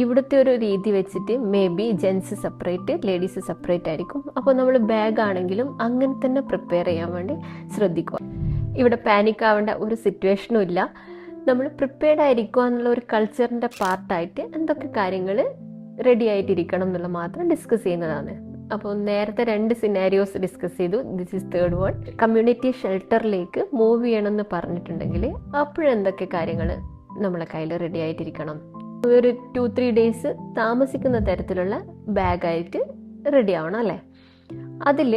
ഇവിടുത്തെ ഒരു രീതി വെച്ചിട്ട് maybe gents separate ladies separate ആയിരിക്കും. അപ്പോൾ നമ്മൾ ബാഗ് ആണെങ്കിലും അങ്ങനെ തന്നെ പ്രിപ്പയർ ചെയ്യാൻ വേണ്ടി ശ്രദ്ധിക്കുക. ഇവിടെ പാനിക് ആവേണ്ട ഒരു സിറ്റുവേഷനും ഇല്ല. നമ്മൾ പ്രിപ്പയർഡ് ആയിരിക്കുക എന്നുള്ള ഒരു കൾച്ചറിൻ്റെ പാർട്ടായിട്ട് എന്തൊക്കെ കാര്യങ്ങൾ റെഡി ആയിട്ടിരിക്കണം എന്നുള്ള മാത്രം ഡിസ്കസ് ചെയ്യുന്നതാണ്. അപ്പോൾ നേരത്തെ 2 സിനാരിയോസ് ഡിസ്കസ് ചെയ്തു. This is third one. Community ഷെൽട്ടറിലേക്ക് മൂവ് ചെയ്യണമെന്ന് പറഞ്ഞിട്ടുണ്ടെങ്കിൽ അപ്പോഴെന്തൊക്കെ കാര്യങ്ങൾ നമ്മളെ കയ്യിൽ റെഡി ആയിട്ടിരിക്കണം. ഒരു 2-3 ഡേയ്സ് താമസിക്കുന്ന തരത്തിലുള്ള ബാഗായിട്ട് റെഡി ആവണം അല്ലേ. അതിൽ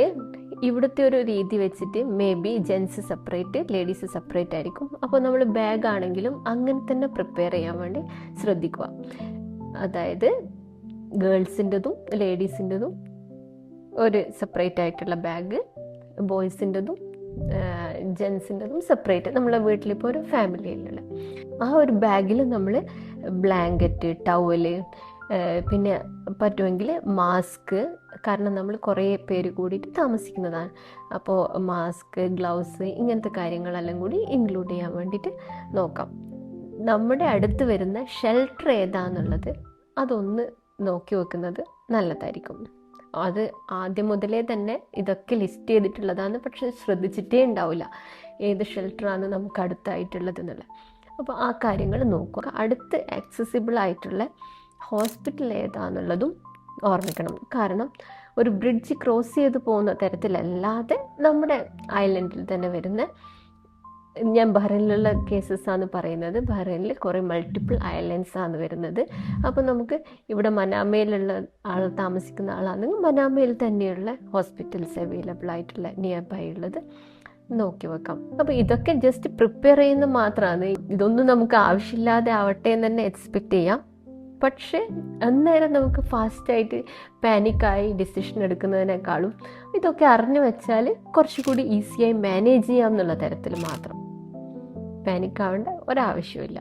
ഇവിടുത്തെ ഒരു രീതി വെച്ചിട്ട് maybe gents separate ladies separate ആയിരിക്കും. അപ്പോൾ നമ്മൾ ബാഗ് ആണെങ്കിലും അങ്ങനെ തന്നെ പ്രിപ്പയർ ചെയ്യാൻ വേണ്ടി ശ്രദ്ധിക്കുക. അതായത് ഗേൾസിൻ്റെതും ലേഡീസിൻ്റെതും ഒരു സെപ്പറേറ്റ് ആയിട്ടുള്ള ബാഗ്, ബോയ്സിൻ്റെതും ജെൻസിൻ്റെതും സെപ്പറേറ്റ്. നമ്മളെ വീട്ടിലിപ്പോൾ ഒരു ഫാമിലിയിലുള്ള ആ ഒരു ബാഗിൽ നമ്മൾ ബ്ലാങ്കറ്റ്, ടവല്, പിന്നെ പറ്റുമെങ്കിൽ മാസ്ക്, കാരണം നമ്മൾ കുറേ പേര് കൂടിയിട്ട് താമസിക്കുന്നതാണ്. അപ്പോൾ മാസ്ക്, ഗ്ലൗസ് ഇങ്ങനത്തെ കാര്യങ്ങളെല്ലാം കൂടി ഇൻക്ലൂഡ് ചെയ്യാൻ വേണ്ടിയിട്ട് നോക്കാം. നമ്മുടെ അടുത്ത് വരുന്ന ഷെൽട്ടർ ഏതാന്നുള്ളത് അതൊന്ന് നോക്കി വെക്കുന്നത് നല്ലതായിരിക്കും. അത് ആദ്യം മുതലേ തന്നെ ഇതൊക്കെ ലിസ്റ്റ് ചെയ്തിട്ടുള്ളതാണ്, പക്ഷെ ശ്രദ്ധിച്ചിട്ടേ ഉണ്ടാവില്ല ഏത് ഷെൽട്ടറാണ് നമുക്ക് അടുത്തായിട്ടുള്ളത് എന്നുള്ളത്. അപ്പോൾ ആ കാര്യങ്ങൾ നോക്കുക. അടുത്ത് ആക്സസിബിൾ ആയിട്ടുള്ള ഹോസ്പിറ്റൽ ഏതാണെന്നുള്ളതും ഓർമ്മിക്കണം. കാരണം ഒരു ബ്രിഡ്ജ് ക്രോസ് ചെയ്ത് പോകുന്ന തരത്തിലല്ലാതെ നമ്മുടെ ഐലൻഡിൽ തന്നെ വരുന്ന, ഞാൻ ബഹ്റൈനിലുള്ള കേസസാണ് പറയുന്നത്, ബഹ്റൈനിൽ കുറേ മൾട്ടിപ്പിൾ ഐലൻഡ്സ് ആണ് വരുന്നത്. അപ്പോൾ നമുക്ക് ഇവിടെ മനാമയിലുള്ള താമസിക്കുന്ന ആളാണെങ്കിൽ മനാമയിൽ തന്നെയുള്ള ഹോസ്പിറ്റൽസ് അവൈലബിൾ ആയിട്ടുള്ള നിയർ ബൈ ഉള്ളത് നോക്കി വെക്കാം. അപ്പോൾ ഇതൊക്കെ ജസ്റ്റ് പ്രിപ്പയർ ചെയ്യുന്ന മാത്രമാണ്. ഇതൊന്നും നമുക്ക് ആവശ്യമില്ലാതെ ആവട്ടെ എന്ന് തന്നെ എക്സ്പെക്റ്റ് ചെയ്യാം. പക്ഷേ അന്നേരം നമുക്ക് ഫാസ്റ്റായിട്ട് പാനിക്കായി ഡിസിഷൻ എടുക്കുന്നതിനേക്കാളും ഇതൊക്കെ അറിഞ്ഞു വെച്ചാൽ കുറച്ചുകൂടി ഈസിയായി മാനേജ് ചെയ്യാം എന്നുള്ള തരത്തിൽ മാത്രം. പാനിക്കാവേണ്ട ഒരാവശ്യമില്ല.